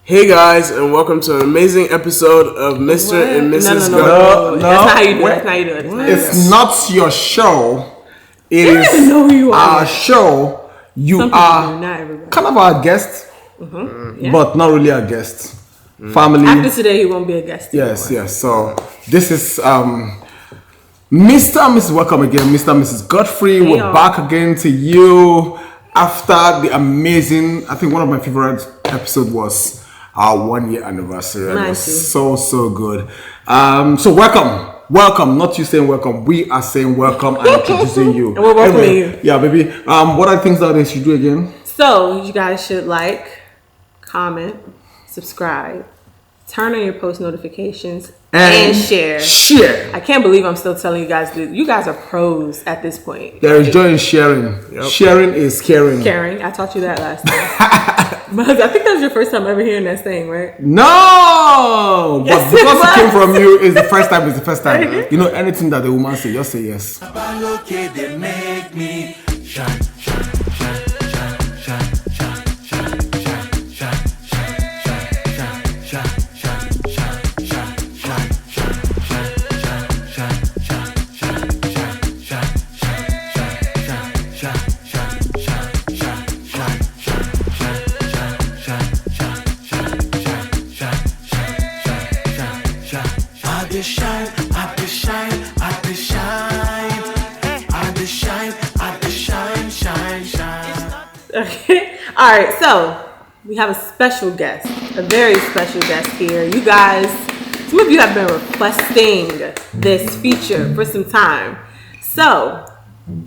Hey guys, and welcome to an amazing episode of Mr. and Mrs. No. That's not how you do it. That's not how you do it. It's not your show. It You don't is even know who you are. our show. You Some people are do, not everybody. kind of our guest, Yeah. but not really a guest. Family. After today, he won't be a guest Yes, anymore. yes. So this is Mr. and Mrs. Welcome again, Mr. and Mrs. Godfrey. Hey, We're y'all. back again to you after the amazing. I think one of my favorite episodes was our 1 year anniversary. It was Nice. so good. So welcome. Not you saying welcome. We are saying welcome and introducing you. And we're welcoming you. Yeah, baby. What are things that they should do again? So, you guys should like, comment, subscribe, turn on your post notifications, and share. Share. I can't believe I'm still telling you guys this. You guys are pros at this point. There is joy in sharing. Sharing is caring. Caring. I taught you that last time. But I think that was your first time ever hearing that saying, right? No, Yes, but because it it came was. from you, it's the first time. It's the first time. You know, anything that the woman say, just say yes. They make me shine. Okay. All right. So we have a special guest, a very special guest here. You guys, some of you have been requesting this feature for some time. So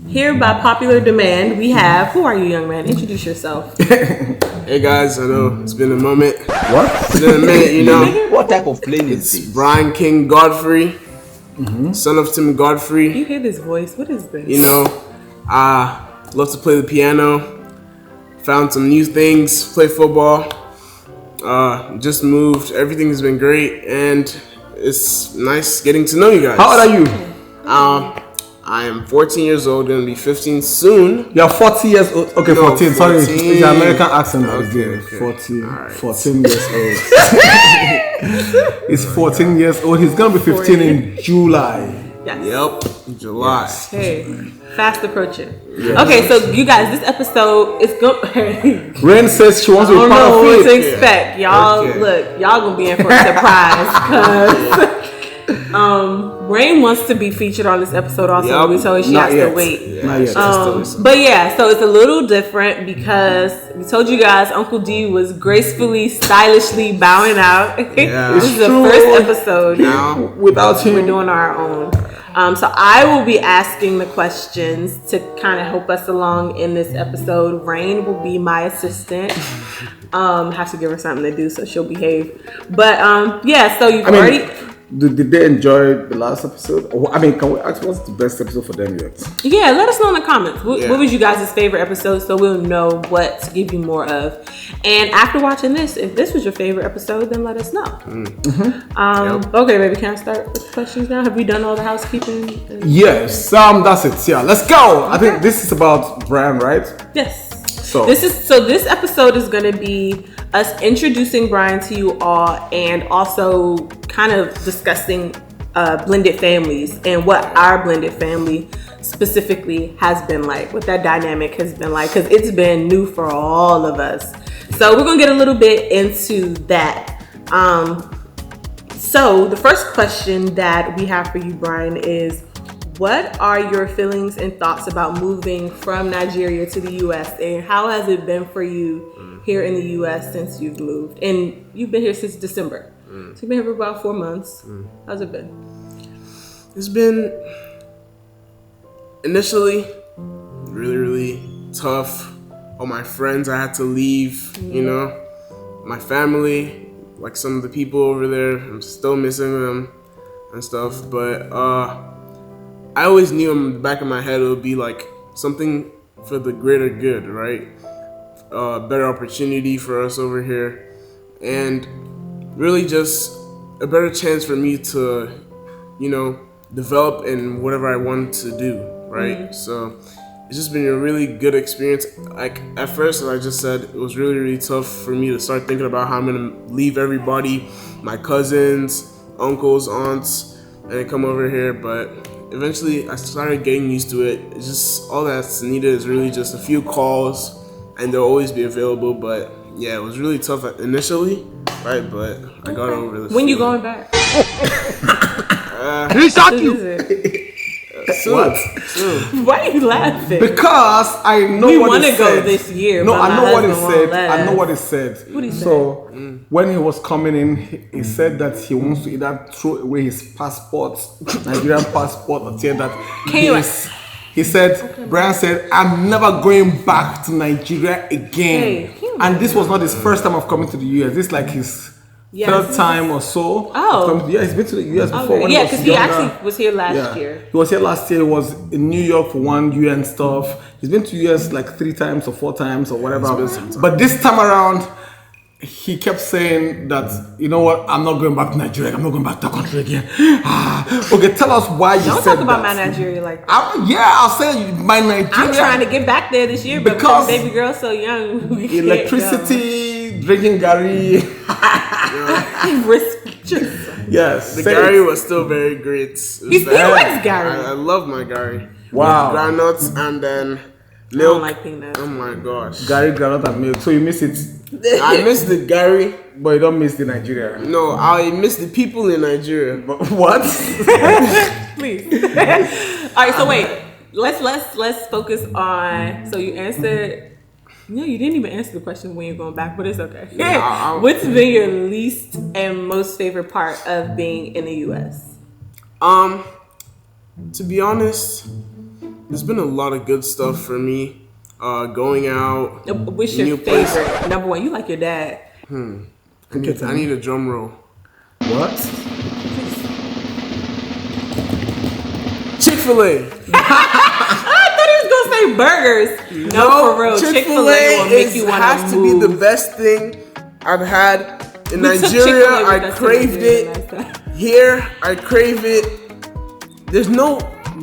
here by popular demand, we have, who are you, young man? Introduce yourself. Hey guys, I know it's been a moment. What? It's been a minute, you know. What type of plane is It's this? Bryan King Godfrey, son of Tim Godfrey. You hear this voice? What is this? You know, I love to play the piano. Found some new things, play football. Just moved. Everything's been great, and it's nice getting to know you guys. How old are you? I am 14 years old, gonna be 15 soon. You're 40 years old. Okay, No, 14. Sorry, 14. it's the American accent that is Okay, there. okay. 14, Alright. 14 years old. He's 14 years old. He's gonna be 15 in July. Yes. Yep, July. Hey, fast approaching. Okay, so you guys, this episode is going. Rain says she wants I to be don't part know of what to it. expect. Y'all, Okay. look, y'all gonna be in for a surprise because Rain wants to be featured on this episode also. Yep. We told her she Not has yet. to wait. Not yet. But yeah, so it's a little different because we told you guys Uncle D was gracefully, stylishly bowing out. Yeah. This is the true. first episode. Now, Without him, We're doing our own. So I will be asking the questions to kind of help us along in this episode. Rain will be my assistant. Have to give her something to do so she'll behave. But yeah, so you've already. Did they enjoy the last episode? I mean, can we ask what's the best episode for them yet? Yeah, let us know in the comments. What Yeah. was you guys' favorite episode so we'll know what to give you more of. And after watching this, if this was your favorite episode, then let us know. Okay, baby, can I start with the questions now? Have we done all the housekeeping? Yes, that's it. Yeah, let's go. I think this is about Bryan, right? Yes. So This episode is going to be us introducing Bryan to you all and also kind of discussing blended families and what our blended family specifically has been like, what that dynamic has been like, because it's been new for all of us. So we're going to get a little bit into that. So the first question that we have for you, Bryan, is what are your feelings and thoughts about moving from Nigeria to the U.S. and how has it been for you here in the U.S. since you've moved? And you've been here since December. So you've been here for about 4 months. How's it been? it's been initially really tough. All my friends I had to leave, you know, my family, like some of the people over there, I'm still missing them and stuff, but I always knew in the back of my head it would be like something for the greater good, right? Better opportunity for us over here, and really just a better chance for me to, you know, develop in whatever I want to do, right? So it's just been a really good experience. Like at first, as I just said, it was really, really tough for me to start thinking about how I'm gonna leave everybody, my cousins, uncles, aunts, and then come over here. But eventually, I started getting used to it. It's just all that's needed is really just a few calls, and they'll always be available. But yeah, it was really tough initially, right? But I got over this. When you going back? He shot Soon you. is it? Soon. What? Soon. Why are you laughing? Because I know We what wanna he go said. this year, No, but I my know what he husband won't said. let I know us. what he said. What he So when he was coming in, he said that he wants to either throw away his passport, Nigerian passport, or say that he said, Brian said, I'm never going back to Nigeria again. Hey, can you and this was not his first time of coming to the US. This is like his third time or so. Oh. Yeah, he's been to the US before. Okay. When Yeah, was because he younger. actually was here last year. He was here last year. He was in New York for one UN stuff. He's been to US like 3 times or 4 times or whatever. But this time around, he kept saying that, you know what, I'm not going back to Nigeria. I'm not going back to the country again. Okay, tell us why you Don't said talk about that. my Nigeria like that. I'll say my Nigeria. I'm trying to get back there this year, but Because because baby girl's so young, we can't electricity, drinking Gary. go. Restrictions. Yes. The say Gary it. was still very great. He likes Gary. I love my Gary. Wow. With groundnuts and then I milk. don't like peanuts. Oh my gosh. Gary, granite, and milk. So you miss it, I miss the Gary. but you don't miss the Nigeria. No, I miss the people in Nigeria. What? Please. All right, so wait. Let's focus on. So you answered. No, you didn't even answer the question when you're going back, but it's okay. What's been your least and most favorite part of being in the U.S.? To be honest, there's been a lot of good stuff for me. Going out. What's your new favorite? place. Number one, you like your dad. I need a drum roll. What? Chick-fil-A. I thought he was gonna say burgers. No, for real. Chick-fil-A will make you want has to to move. be the best thing I've had in We took Nigeria. Chick-fil-A with I us to craved Nigeria it. last time. Here, I crave it. There's no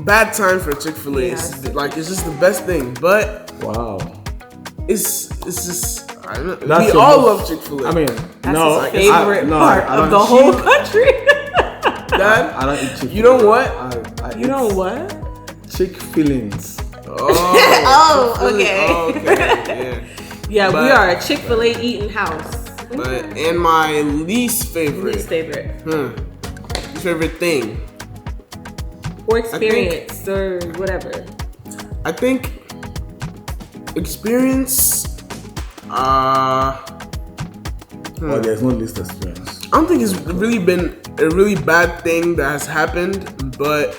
bad time for Chick-fil-A. Yeah, It's just the best thing. But Wow. it's just I don't know. That's We your all most- love Chick-fil-A. I mean, That's no, his favorite no, part I of don't- the whole country. Dad, I don't eat Chick-fil-A. you know what? I You know what? Chick-fil-Ins. Oh, Chick-fil-A. okay. Yeah. Yeah, we But- are a Chick-fil-A eating house. But and my least favorite, Least favorite. favorite thing, Or experience or whatever. I think experience. Oh, there's no list experience. I don't think it's really been a really bad thing that has happened, but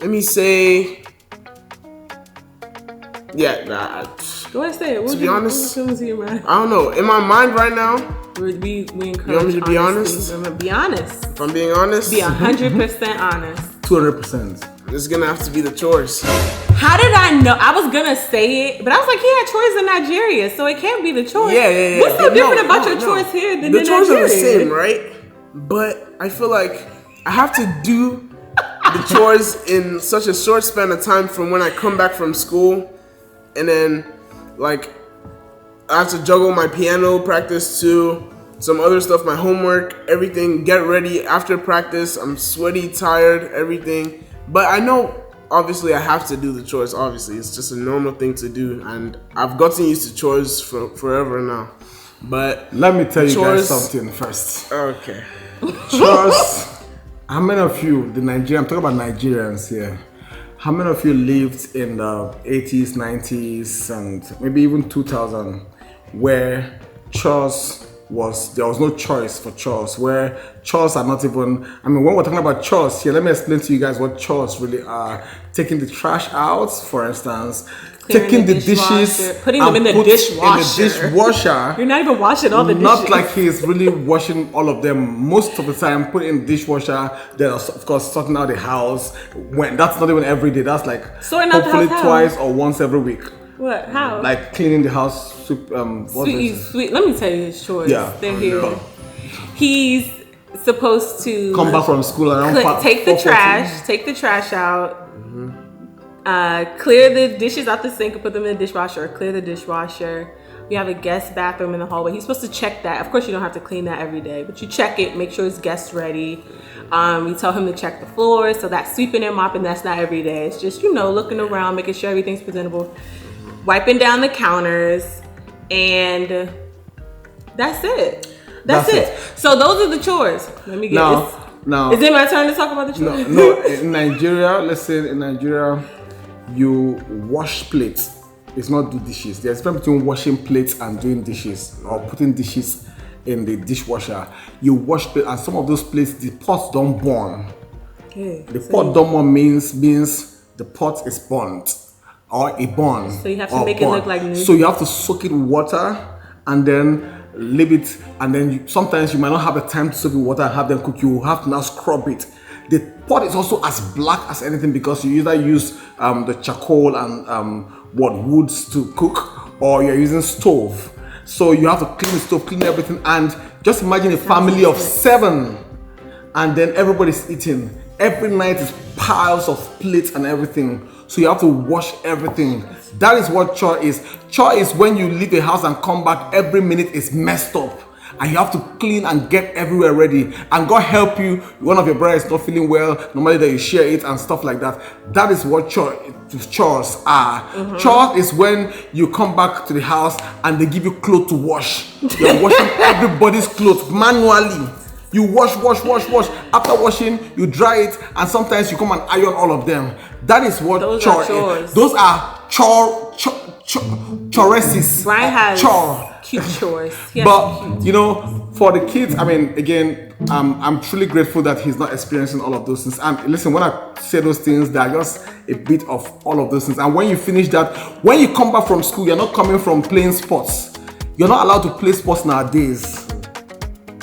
let me say, Go ahead, say it. To be honest, what comes to your mind? I don't know. In my mind right now, We encourage. You want me to be honesty. honest? Be honest. if I'm being honest, Be 100% honest. 200%. it's gonna have to be the chores. How did I know? I was gonna say it, but I was like, he had chores in Nigeria, so it can't be the chores. Yeah. What's so But different no, about no, your no. chores here than The in chores Nigeria? are the same, right? But I feel like I have to do the chores in such a short span of time from when I come back from school, and then like I have to juggle my piano practice too, some other stuff, my homework, everything, get ready after practice. I'm sweaty, tired, everything. But I know obviously I have to do the chores. Obviously, it's just a normal thing to do, and I've gotten used to chores for forever now. But Let me tell you Chores- guys something first. okay. Chores. How many of you, I'm talking about Nigerians here. How many of you lived in the 80s, 90s, and maybe even 2000, where there was no choice for chores, where chores are not even, when we're talking about chores here, let me explain to you guys what chores really are. Taking the trash out, for instance, Clearing taking the the dishes, dishwasher, putting them and in the put dishwasher. In the dishwasher. You're not even washing all the dishes. Not like he's really washing all of them. Most of the time, put in dishwasher. Then, of course, sorting out the house. When that's not even every day. That's like Sorting out the hopefully house how? twice or once every week. What? How? Like cleaning the house. Sweet. Let me tell you his chores. Yeah. They're here. He's supposed to Come back from school around take the 4:40. trash. Take the trash out. Clear the dishes out the sink and put them in the dishwasher, or clear the dishwasher. We have a guest bathroom in the hallway. He's supposed to check that. Of course, you don't have to clean that every day, but you check it, make sure it's guest ready. We tell him to check the floors, so that's sweeping and mopping. That's not every day. It's just, looking around, making sure everything's presentable, wiping down the counters, and that's it. That's it. So those are the chores. Let me get this. Now, is it my turn to talk about the chores? No. In Nigeria, let's say in Nigeria, you wash plates. It's not do dishes. There's a difference between washing plates and doing dishes, or putting dishes in the dishwasher. You wash plates, and some of those plates, the pots don't burn. Okay, the pot don't burn means the pot is burnt, or it burns. So you have to make it look like new. So you have to soak it in water and then leave it, and then sometimes you might not have the time to soak it in water and have them cook. You have to now scrub it. The pot is also as black as anything because you either use the charcoal and woods to cook, or you're using stove. So you have to clean the stove, clean everything, and just imagine a family of 7, and then everybody's eating. Every night is piles of plates and everything. So you have to wash everything. That is what chore is. Chore is when you leave a house and come back, every minute is messed up. And you have to clean and get everywhere ready. And God help you, one of your brothers is not feeling well, normally that you share it and stuff like that. That is what chores are. Mm-hmm. Chores is when you come back to the house and they give you clothes to wash. You're washing everybody's clothes manually. You wash. After washing, you dry it, and sometimes you come and iron all of them. That is what chore is. Those are choreses. Brian has cute chores. But for the kids, again, I'm truly grateful that he's not experiencing all of those things. And listen, when I say those things, they are just a bit of all of those things. And when you finish that, when you come back from school, you're not coming from playing sports. You're not allowed to play sports nowadays.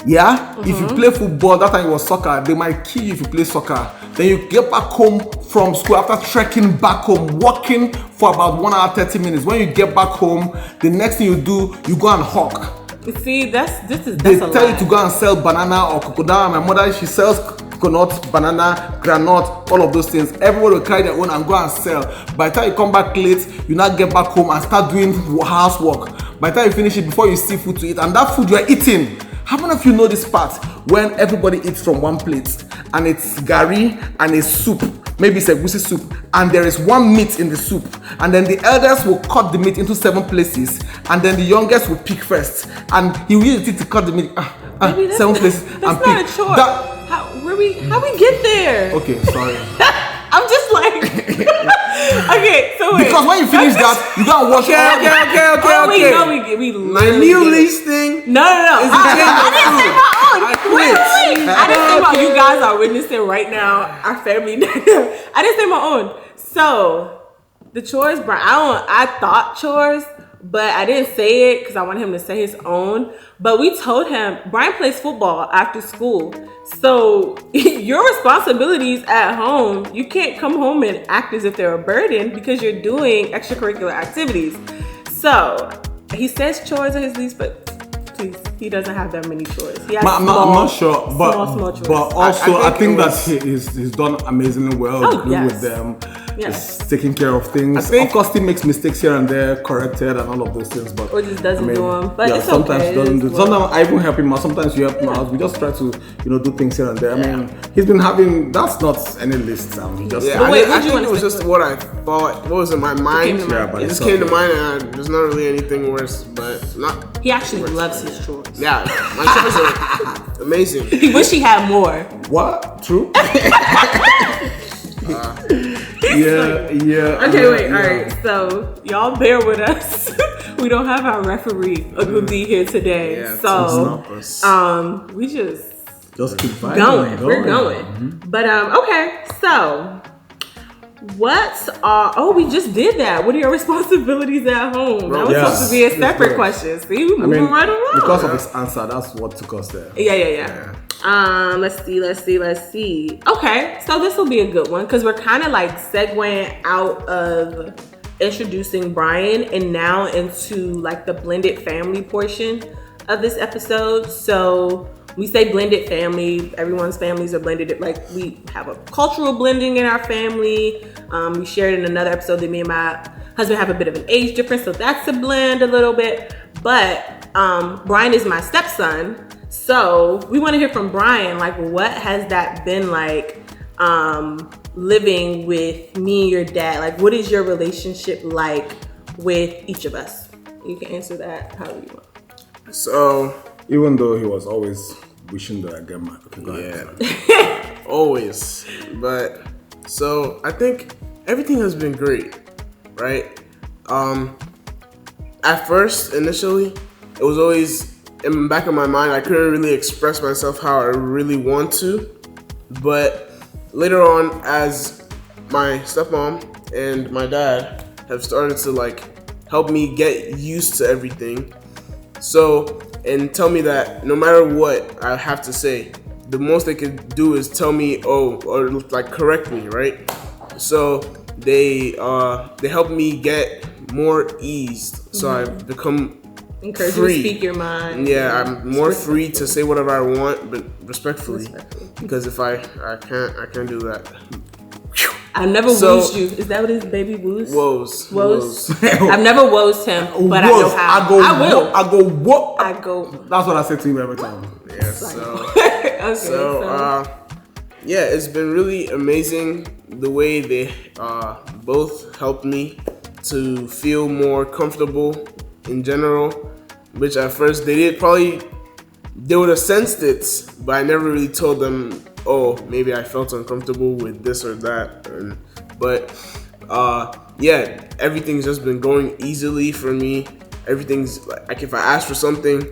Yeah? Mm-hmm. If you play football, that time it was soccer, they might kill you if you play soccer. Then you get back home from school after trekking back home, walking for about 1 hour 30 minutes. When you get back home, the next thing you do, you go and hawk. See, that's they tell you to go and sell banana or crocodile. My mother, she sells coconut, banana, granite, all of those things. Everybody will carry their own and go and sell. By the time you come back late, you now get back home and start doing housework. By the time you finish it, before you see food to eat, and that food you are eating. How many of you know this part when everybody eats from one plate and it's gari and a soup, maybe it's a goosey soup, and there is one meat in the soup, and then the elders will cut the meat into 7 places, and then the youngest will pick first, and he will use it to cut the meat 7 places that's and not pick. A chore. How we get there? Okay, sorry. I'm just like okay, so wait. Because when you finish that, you gotta wash Okay. We My new lease thing. No. I didn't say my own. I quit. Wait. I didn't say my own. You guys are witnessing right now our family. I didn't say my own. So the chores, Brian. I thought chores, but I didn't say it because I wanted him to say his own. But we told him Brian plays football after school. So your responsibilities at home, you can't come home and act as if they're a burden because you're doing extracurricular activities. So he says chores are his least, but please, he doesn't have that many chores. I'm not sure, but small chores. But also I think that he's done amazingly well with them. Yes. Just taking care of things. Of course, he makes mistakes here and there, corrected, and all of those things. But or just doesn't do them. But it's sometimes okay. He doesn't do. Sometimes I even help him out. Sometimes you help him out. We just try to, do things here and there. I mean, he's been having. That's not any list. He just. Yeah, I think it was just what I thought. What was in my mind? It just came to mind, and there's not really anything worse. But not. He actually loves his chores. Yeah, my chores are amazing. He wish he had more. What? True. Yeah. Okay, wait. All right. So y'all bear with us. We don't have our referee Agundi here today. Yeah, so we just keep vibing, going. We're going. Mm-hmm. But okay. So we just did that. What are your responsibilities at home? That was supposed to be a separate question. See, we moving right along. Because of his answer, that's what took us there. Yeah. Let's see. Okay, so this will be a good one because we're kind of like segueing out of introducing Brian and now into like the blended family portion of this episode. So we say blended family. Everyone's families are blended. Like, we have a cultural blending in our family. We shared in another episode that me and my husband have a bit of an age difference, so that's a blend a little bit. But Bryan is my stepson, so we want to hear from Bryan. Like, what has that been like? Living with me and your dad, like, what is your relationship like with each of us? You can answer that however you want. So, even though he was always wishing that I get my always. But so I think everything has been great, right? At first, initially, it was always in the back of my mind. I couldn't really express myself how I really want to, but later on, as my stepmom and my dad have started to like help me get used to everything, and tell me that no matter what I have to say, the most they could do is tell me, or like correct me, right? So they help me get more eased, so I've become encourage free. You to speak your mind. Yeah, I'm more free to say whatever I want, but respectfully. Because if I can't do that. I never woosed you. Is that what it is, baby woos? Woes. I've never woosed him, but I know how. I will. I go what? I go. That's what I say to him every time. Yeah. Yeah, it's been really amazing the way they both helped me to feel more comfortable in general, which at first they would have sensed it, but I never really told them, maybe I felt uncomfortable with this or that. But everything's just been going easily for me. Everything's like, if I ask for something,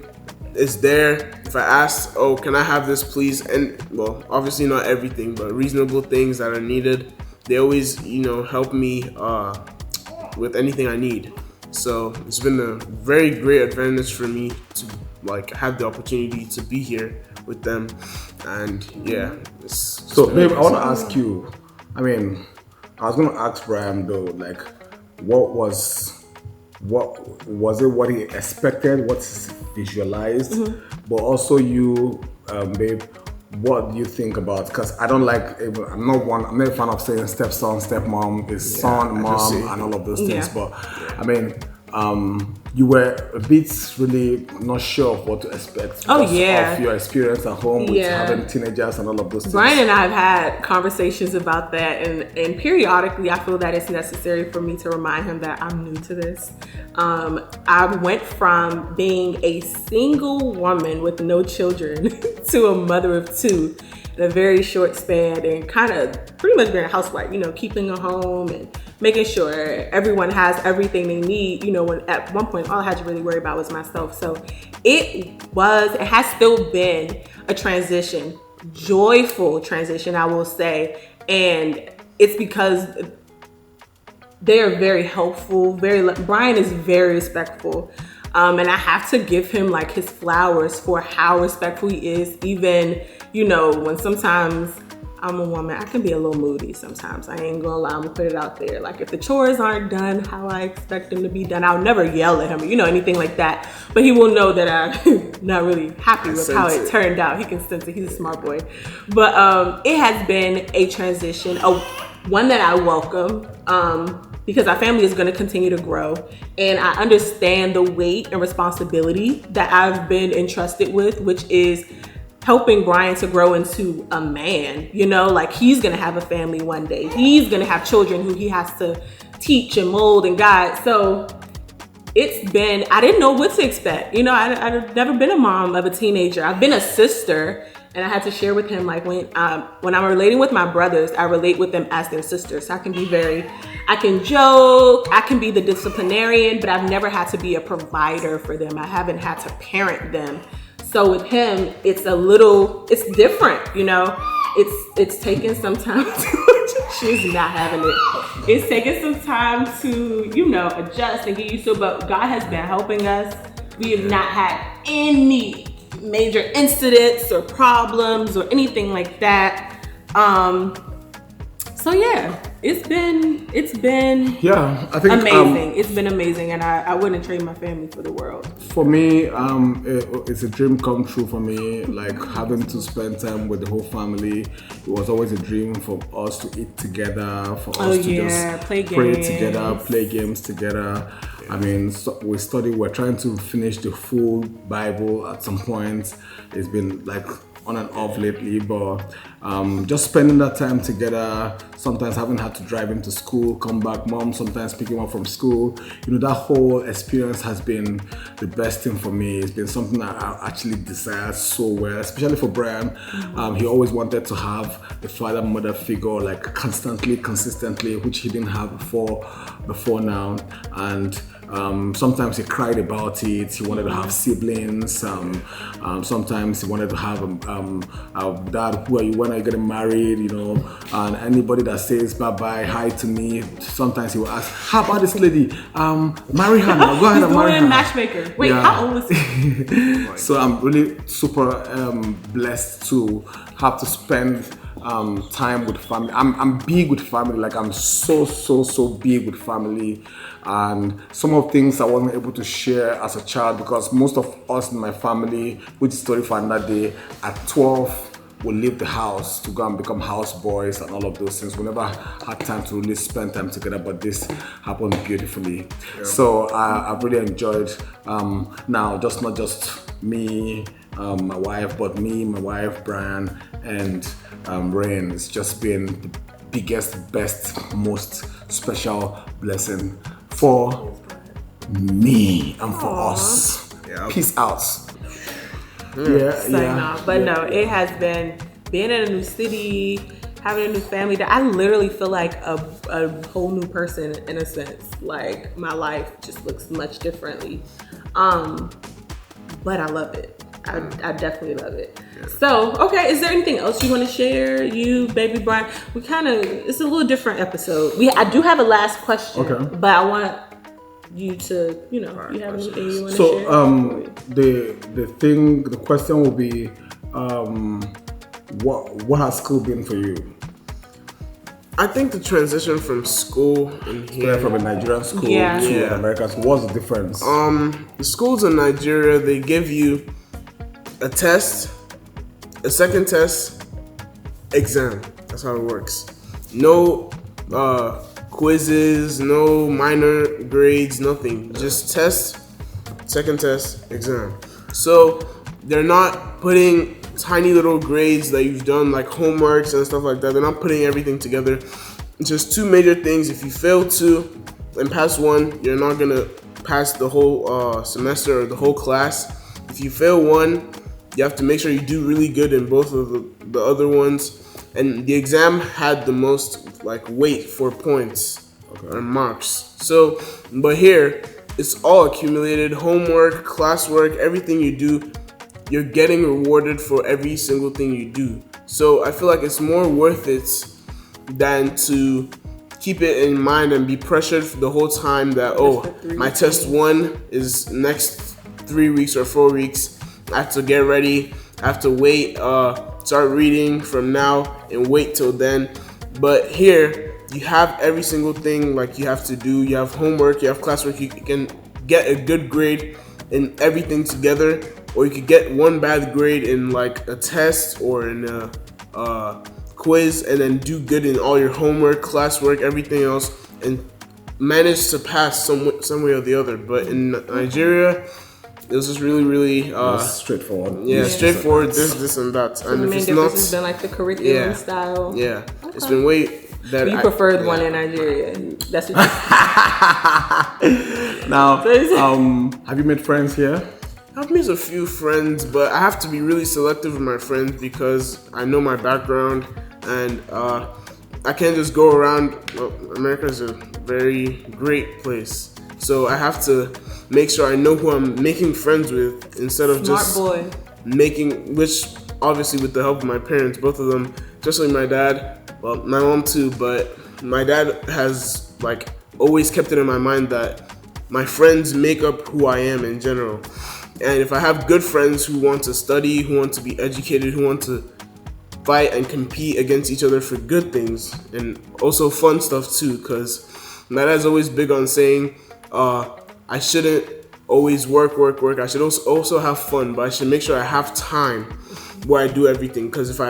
it's there. If I ask, can I have this please? And well, obviously not everything, but reasonable things that are needed, they always, help me with anything I need. So it's been a very great advantage for me to like have the opportunity to be here with them, and yeah. So, babe, I want to ask you. I mean, I was going to ask Bryan though, like, what was it? What he expected? What's visualized? But also you, babe. What do you think about? Because I don't like. I'm not a fan of saying stepson, stepmom, is son, mom, and all of those things. Yeah. But I mean, you were a bit really not sure of what to expect because of your experience at home with having teenagers and all of those things. Bryan and I have had conversations about that, and periodically I feel that it's necessary for me to remind him that I'm new to this. I went from being a single woman with no children to a mother of two in a very short span, and kind of pretty much being a housewife, keeping a home and making sure everyone has everything they need. When at one point all I had to really worry about was myself. So it has still been a transition, joyful transition, I will say. And it's because they are very helpful. Bryan is very respectful. And I have to give him like his flowers for how respectful he is. Even, when sometimes I'm a woman, I can be a little moody sometimes. I ain't gonna lie, I'm gonna put it out there. Like, if the chores aren't done how I expect them to be done, I'll never yell at him, anything like that. But he will know that I'm not really happy with how it turned out. He can sense it, he's a smart boy. But it has been a transition, one that I welcome, because our family is gonna continue to grow. And I understand the weight and responsibility that I've been entrusted with, which is helping Bryan to grow into a man, like he's gonna have a family one day. He's gonna have children who he has to teach and mold and guide. So I didn't know what to expect. I've never been a mom of a teenager. I've been a sister, and I had to share with him, like, when I'm relating with my brothers, I relate with them as their sisters. I can joke, I can be the disciplinarian, but I've never had to be a provider for them. I haven't had to parent them. So with him, it's different, It's taken some time she's not having it. It's taken some time to, adjust and get used to it, but God has been helping us. We have not had any major incidents or problems or anything like that. So yeah, it's been Yeah, I think amazing. It's been amazing, and I wouldn't trade my family for the world. for me, it's a dream come true for me. Like having to spend time with the whole family. It was always a dream for us to eat together, for us to just play pray games. together, play games together. I mean, we're trying to finish the full Bible at some point. It's been like on and off lately, but just spending that time together, sometimes having had to drive him to school, come back, mom sometimes picking him up from school, that whole experience has been the best thing for me. It's been something that I actually desired so well, especially for Bryan. He always wanted to have a father-mother figure, like consistently, which he didn't have before now, and sometimes he cried about it. He wanted to have siblings. Sometimes he wanted to have dad, when are you getting married? And anybody that says bye bye, hi to me, sometimes he will ask, how about this lady? Marry her now. Go ahead and marry her. Matchmaker. Wait, how old is he? So I'm really super blessed to have to spend time with family. I'm big with family. Like I'm so big with family, and some of things I wasn't able to share as a child because most of us in my family, which is story for another day, at 12 we leave the house to go and become house boys and all of those things. We never had time to really spend time together, but this happened beautifully. Yeah. So I've really enjoyed now, not just me, my wife, but me, my wife, Bryan, and Rain. It's just been the biggest, best, most special blessing for me and for us. Yeah. Peace out. No, it has been being in a new city, having a new family. That I literally feel like a whole new person in a sense. Like my life just looks much differently, but I love it. I definitely love it. Yeah. So, okay, is there anything else you want to share, you, baby Bryan? It's a little different episode. I do have a last question, but I want you to, you have anything you want to share? So, the question will be, what has school been for you? I think the transition from school in here, from a Nigerian school to an American school, what's the difference? The schools in Nigeria, they give you a test, a second test, exam. That's how it works. No quizzes, no minor grades, nothing. Just test, second test, exam. So they're not putting tiny little grades that you've done, like homeworks and stuff like that. They're not putting everything together. It's just two major things. If you fail two and pass one, you're not gonna pass the whole semester or the whole class. If you fail one, you have to make sure you do really good in both of the other ones. And the exam had the most weight for points or marks. So, but here, it's all accumulated. Homework, classwork, everything you do, you're getting rewarded for every single thing you do. So I feel like it's more worth it than to keep it in mind and be pressured for the whole time that, my test 1 is next 3 weeks or 4 weeks. I have to get ready. I have to wait, start reading from now and wait till then. But here, you have every single thing you have to do. You have homework, you have classwork. You can get a good grade in everything together, or you could get one bad grade in a test or in a quiz, and then do good in all your homework, classwork, everything else, and manage to pass some way or the other. But in Nigeria, it was just really straightforward. Yeah, straightforward. This and that. So and the main difference has been the curriculum style. Yeah, it's been way better. You preferred one in Nigeria. That's what. Now, have you made friends here? I've made a few friends, but I have to be really selective with my friends because I know my background, and I can't just go around. Well, America is a very great place, so I have to make sure I know who I'm making friends with instead of which obviously with the help of my parents, both of them, especially my dad, well, my mom too, but my dad has always kept it in my mind that my friends make up who I am in general. And if I have good friends who want to study, who want to be educated, who want to fight and compete against each other for good things and also fun stuff too. Because my dad's always big on saying, I shouldn't always work. I should also have fun, but I should make sure I have time where I do everything. Because if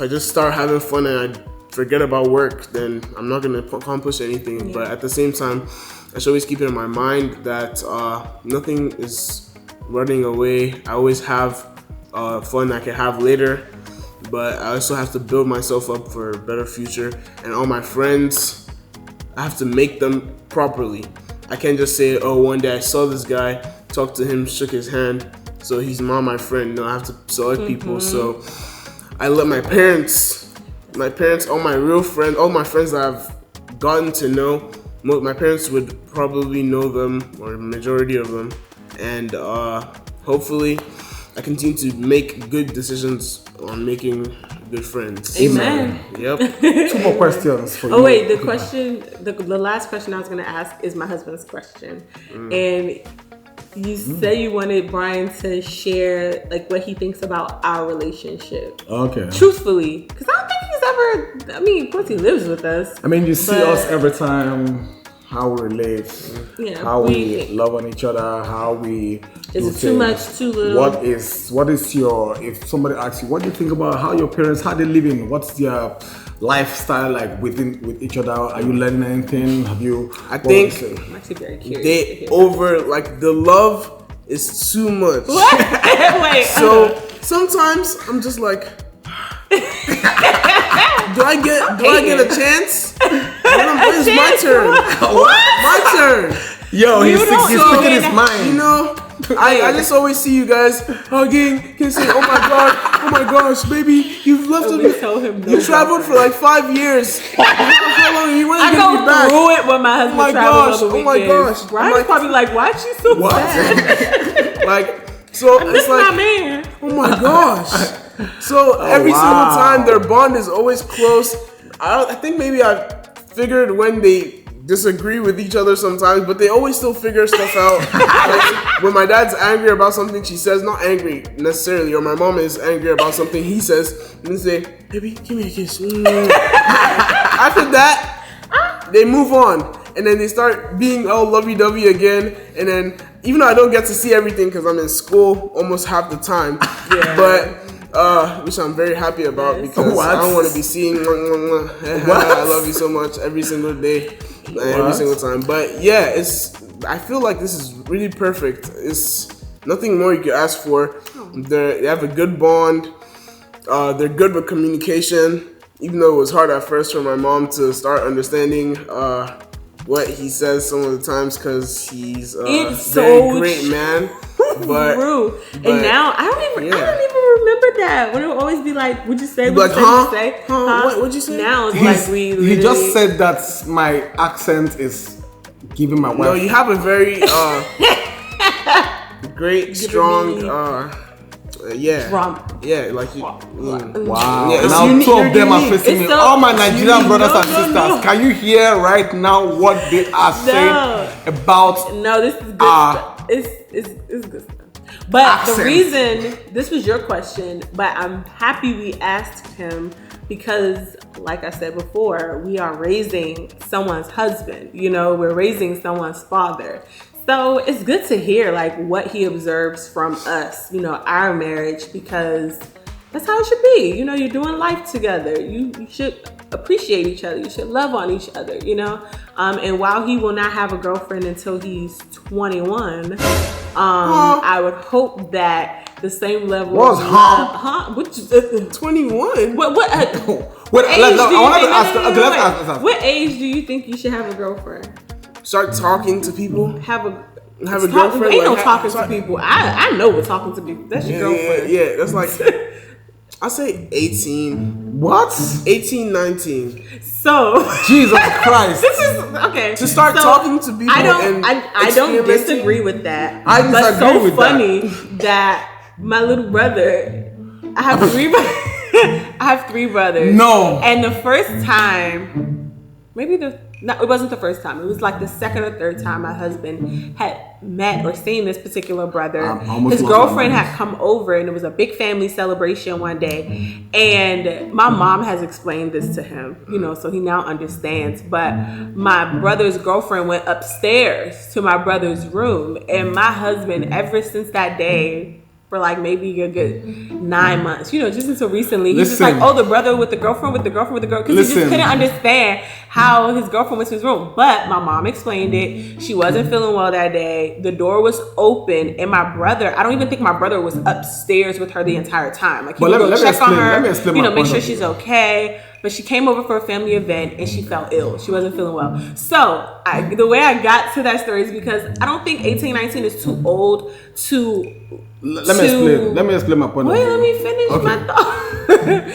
I just start having fun and I forget about work, then I'm not gonna accomplish anything. Yeah. But at the same time, I should always keep it in my mind that nothing is running away. I always have fun I can have later, but I also have to build myself up for a better future. And all my friends, I have to make them properly. I can't just say, oh, one day I saw this guy, talked to him, shook his hand, so he's not my friend. No, I have to select people. So I let my parents, all my real friends, all my friends that I've gotten to know, my parents would probably know them, or majority of them. And hopefully I continue to make good decisions on making good friends. Amen. So, yep. 2 more questions for you. Oh wait, the last question I was gonna ask is my husband's question. And you said you wanted Bryan to share like what he thinks about our relationship. Okay. Truthfully, because I don't think he's ever. I mean, of course he lives with us. I mean, you see us every time. How we relate, how we love on each other, how we. Is it too much, too little? What is your? If somebody asks you, what do you think about how your parents, how they living? What's their lifestyle like with each other? Are you learning anything? Have you? I think I'm actually very curious. They the love is too much. What? Wait. So sometimes I'm just like, do I get a chance? It's my turn. My turn. Yo, he's speaking his mind. You know, I just always see you guys hugging, kissing. Oh my gosh, baby, you've left me. You traveled for like 5 years. How long you waiting to get me back? I go through it when my husband travels on the weekends. Oh my gosh. Brian's probably like, why is she so sad? Like, so it's like, my man. Oh my gosh. So every single time their bond is always close. I think maybe I figured when they disagree with each other sometimes, but they always still figure stuff out. Like, when my dad's angry about something she says, not angry necessarily, or my mom is angry about something he says, and they say, baby, give me a kiss. After that, they move on, and then they start being all lovey-dovey again, and then even though I don't get to see everything because I'm in school almost half the time, which I'm very happy about because I don't want to be seeing I love you so much every single day, every single time. But yeah, I feel like this is really perfect. It's nothing more you could ask for. They have a good bond. They're good with communication, even though it was hard at first for my mom to start understanding what he says some of the times because he's a very great man. But and now I don't even remember that. When it would always be like, would you say? Would like, you say? What'd you say? Now it's like he just said that my accent is giving my wife. No, you have a very great, strong. Like you. Wow. Yeah, now 2 of them are facing me. All my Nigerian brothers and sisters, can you hear right now what they are saying about? No, this is good stuff. It's good stuff. But accent. The reason this was your question, but I'm happy we asked him because, like I said before, we are raising someone's husband. You know, we're raising someone's father. So it's good to hear like what he observes from us, you know, our marriage, because that's how it should be. You know, you're doing life together. You should appreciate each other. You should love on each other, you know. And while he will not have a girlfriend until he's 21, I would hope that the same level of love. What 21? What age what age do you think you should have a girlfriend? Start talking to people. Have a girlfriend. Ain't no talking to people. I know what talking to people. That's your girlfriend. Yeah, that's like I say 18. What? 18, 19. So Jesus Christ. This is okay. To start talking to people. I don't disagree with that. I disagree with funny that my little brother. I have 3 brothers. I have 3 brothers. No. And the first time, maybe the no, it wasn't the first time. It was like the second or third time my husband had met or seen this particular brother. His girlfriend had come over, and it was a big family celebration one day. And my mom has explained this to him, so he now understands. But my brother's girlfriend went upstairs to my brother's room, and my husband, ever since that day, for like maybe a good 9 months, just until recently, he's just like, oh, the brother with the girlfriend, because he just couldn't understand how his girlfriend went to his room. But my mom explained it. She wasn't feeling well that day. The door was open, and my brother, I don't even think my brother was upstairs with her the entire time. Like, he would go check on her, make sure she's okay. But she came over for a family event, and she felt ill. She wasn't feeling well. So the way I got to that story is because I don't think 18, 19 is too old to... Let me explain my point. Wait, let me finish my thought.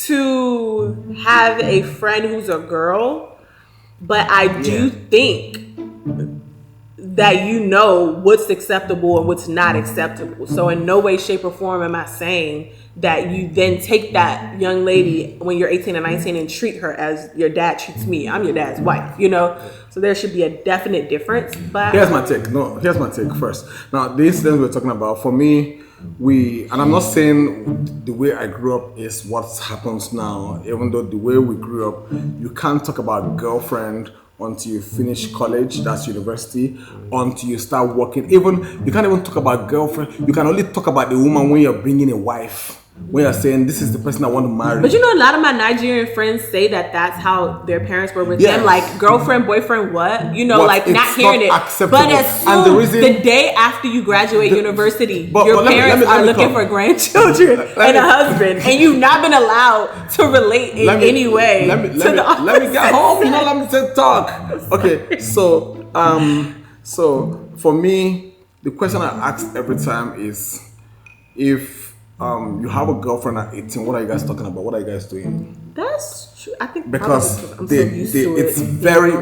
To have a friend who's a girl, but I do think that what's acceptable and what's not acceptable. So in no way, shape, or form am I saying that you then take that young lady when you're 18 and 19 and treat her as your dad treats me. I'm your dad's wife, So there should be a definite difference. But here's my take first. Now, the incident we're talking about, for me, and I'm not saying the way I grew up is what happens now, even though the way we grew up, you can't talk about girlfriend until you finish college, that's university, until you start working. You can't even talk about girlfriend. You can only talk about the woman when you're bringing a wife. When you're saying, this is the person I want to marry. But a lot of my Nigerian friends say that that's how their parents were with them. Like, girlfriend, boyfriend, what? Like, not hearing it. Acceptable. But as soon, the day after you graduate university, your parents are looking for grandchildren and a husband. And you've not been allowed to relate in any way let me get home. Let me talk. Okay, so for me, the question I ask every time is, if you have a girlfriend at 18, what are you guys talking about? What are you guys doing? That's true. I think because I'm so used to it. It's very,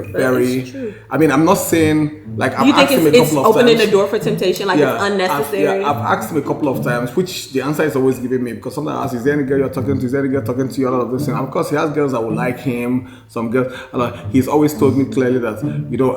very. I mean, I'm not saying like I've you think asked him a couple of times. It's opening the door for temptation, like it's unnecessary. I've asked him a couple of times, which the answer is always giving me, because sometimes I ask, is there any girl you're talking to? Is there any girl talking to you? All of this, and of course he has girls that will like him. Some girls, he's always told me clearly that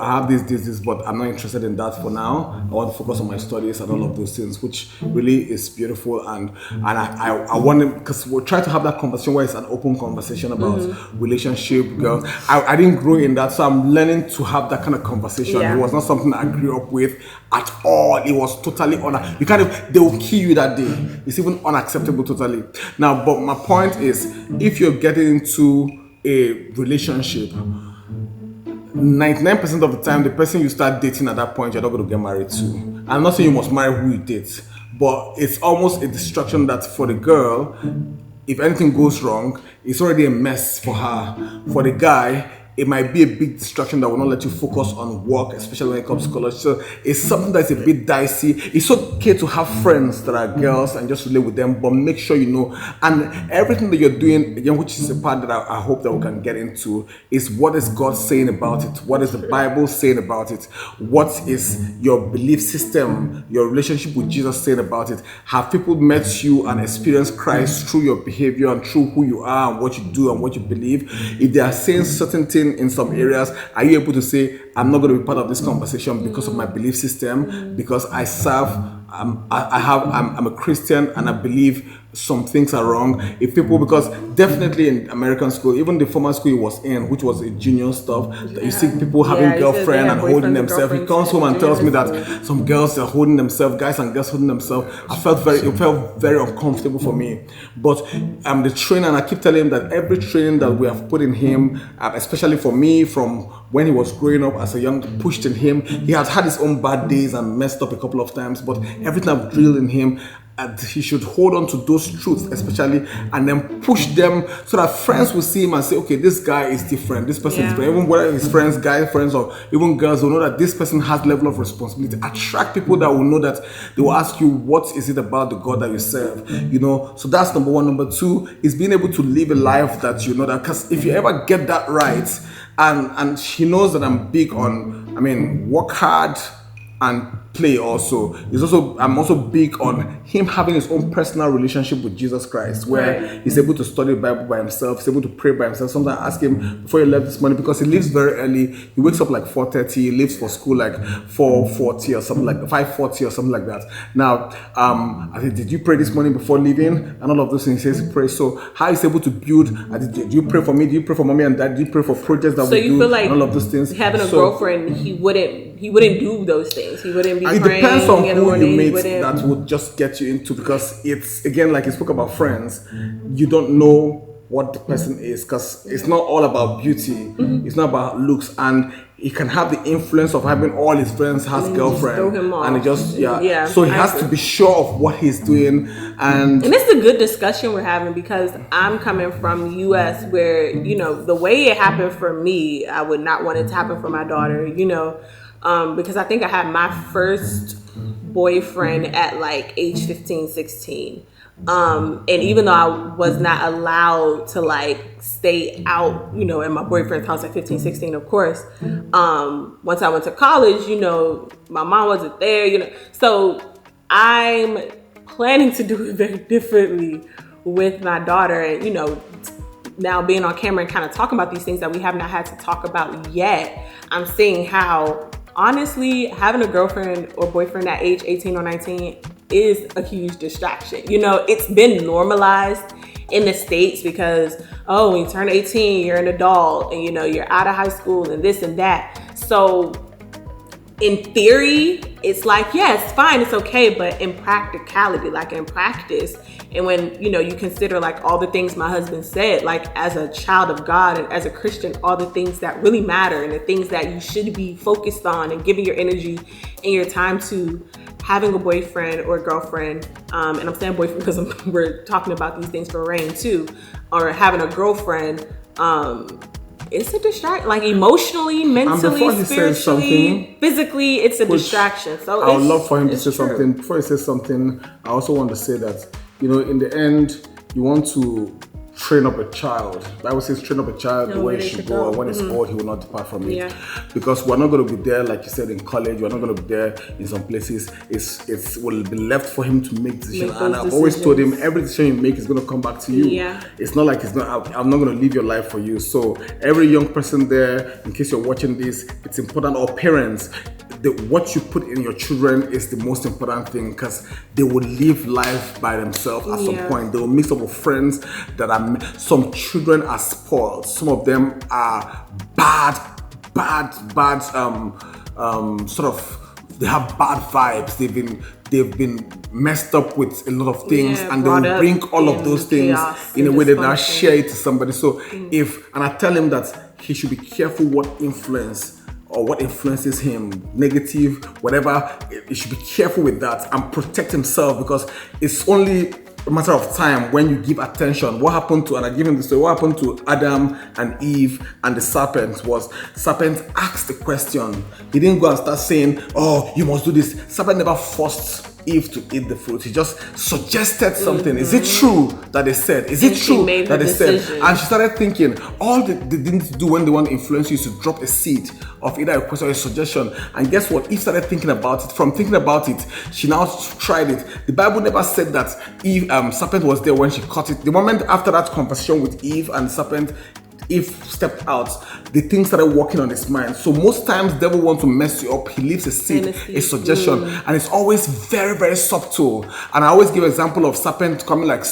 I have this, but I'm not interested in that for now. I want to focus on my studies and all of those things, which really is beautiful. And I want him, because we'll try to have that conversation where it's an open conversation about relationship, girls. I didn't grow in that, so I'm learning to have that kind of conversation. It was not something I grew up with at all. It was totally they will kill you that day. It's even unacceptable totally. Now, but my point is, if you're getting into a relationship, 99% of the time, the person you start dating at that point, you're not going to get married to. I'm not saying you must marry who you date, but it's almost a distraction that for the girl, if anything goes wrong, it's already a mess for her. For the guy, it might be a big distraction that will not let you focus on work, especially when it comes to college. So it's something that's a bit dicey. It's okay to have friends that are girls and just relate with them, but make sure and everything that you're doing, again, which is a part that I hope that we can get into, is what is God saying about it? What is the Bible saying about it? What is your belief system, your relationship with Jesus saying about it? Have people met you and experienced Christ through your behavior and through who you are and what you do and what you believe? If they are saying certain things in some areas, are you able to say, I'm not going to be part of this conversation because of my belief system, because I serve, I'm a Christian and I believe some things are wrong? If people, because definitely in American school, even the formal school he was in, which was a junior stuff, you see people having girlfriend and holding themselves. He comes home and tells me that some girls are holding themselves, guys and girls holding themselves. It felt very uncomfortable for me. But I'm the trainer, and I keep telling him that every training that we have put in him, especially for me, from when he was growing up as a young, pushed in him. He has had his own bad days and messed up a couple of times, but everything I've drilled in him, he should hold on to those truths, especially, and then push them so that friends will see him and say, okay, this guy is different. This person is different. Even whether his friends, guy friends, or even girls will know that this person has level of responsibility. Attract people that will know that they will ask you, what is it about the God that you serve? So that's number one. Number two is being able to live a life that that, because if you ever get that right, and he knows that I'm big on, work hard and play also. I'm also big on him having his own personal relationship with Jesus Christ, where he's able to study the Bible by himself, he's able to pray by himself. Sometimes I ask him before he left this morning, because he leaves very early. He wakes up like 4:30, he leaves for school like 4:40 or something, like 5:40 or something like that. Now, I said, did you pray this morning before leaving? And all of those things, he says he prays. So how he's able to build, did you pray for me? Do you pray for mommy and dad? Do you pray for projects that So we you do? feel like and all of those things. having a girlfriend, he wouldn't do those things. He wouldn't be It praying depends on in the who morning. you meet Wouldn't- that would just get you into, because it's, again, like you spoke about friends, you don't know what the person is, because it's not all about beauty, it's not about looks, and he can have the influence of having all his friends has girlfriend, throw him off. and it just Yeah, so he I has agree. to be sure of what he's doing. And it's a good discussion we're having, because I'm coming from US where, you know, the way it happened for me, I would not want it to happen for my daughter, you know, because I think I had my first boyfriend at like age 15, 16. And even though I was not allowed to like stay out, you know, at my boyfriend's house at 15, 16, of course, once I went to college, you know, my mom wasn't there, you know, so I'm planning to do it very differently with my daughter. And, you know, now being on camera and kind of talking about these things that we have not had to talk about yet, I'm seeing how, honestly, having a girlfriend or boyfriend at age 18 or 19 is a huge distraction. You know, it's been normalized in the States because, oh, when you turn 18, you're an adult and, you know, you're out of high school and this and that. So in theory, it's like, yeah, it's fine, it's okay, but in practicality, like in practice, and when, you know, you consider like all the things my husband said, like as a child of God and as a Christian, all the things that really matter and the things that you should be focused on and giving your energy and your time to, having a boyfriend or a girlfriend, and I'm saying boyfriend because we're talking about these things for Rain too, or having a girlfriend, it's a distraction, like emotionally, mentally, spiritually, physically, it's a distraction. So I would love for him to say true. something. Before he says something, I also want to say that, you know, in the end, you want to train up a child. The Bible says train up a child the way he should go, and when he's old, he will not depart from it. Yeah. Because we're not going to be there, like you said, in college. We're not going to be there in some places. It will be left for him to make decisions. And I've always told him, every decision you make is going to come back to you. Yeah. It's not like I'm not going to live your life for you. So every young person there, in case you're watching this, it's important, or parents, what you put in your children is the most important thing, because they will live life by themselves at some point. They will mix up with friends that are, some children are spoiled, some of them are bad, sort of, they have bad vibes, they've been messed up with a lot of things, and they will bring all of those things in a way that now share it to somebody. So and I tell him that he should be careful what influences him, negative, whatever, he should be careful with that and protect himself, because it's only a matter of time when you give attention. What happened to, and I give him the story, what happened to Adam and Eve and the serpent asked the question. He didn't go and start saying, oh, you must do this. Serpent never forced Eve to eat the fruit. He just suggested something. Is it true that they said? Is it true that they said? And she started thinking, all they didn't do when they want to influence you is to drop a seed of either a question or a suggestion. And guess what? Eve started thinking about it. From thinking about it, she now tried it. The Bible never said that serpent was there when she caught it. The moment after that conversation with Eve and the serpent, Eve stepped out, the thing started working on his mind. So most times devil wants to mess you up. He leaves a seed, a suggestion, and it's always very, very subtle. And I always give an example of serpent coming like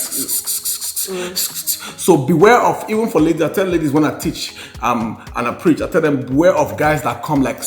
so beware of, even for ladies, I tell ladies when I teach and I preach, I tell them beware of guys that come like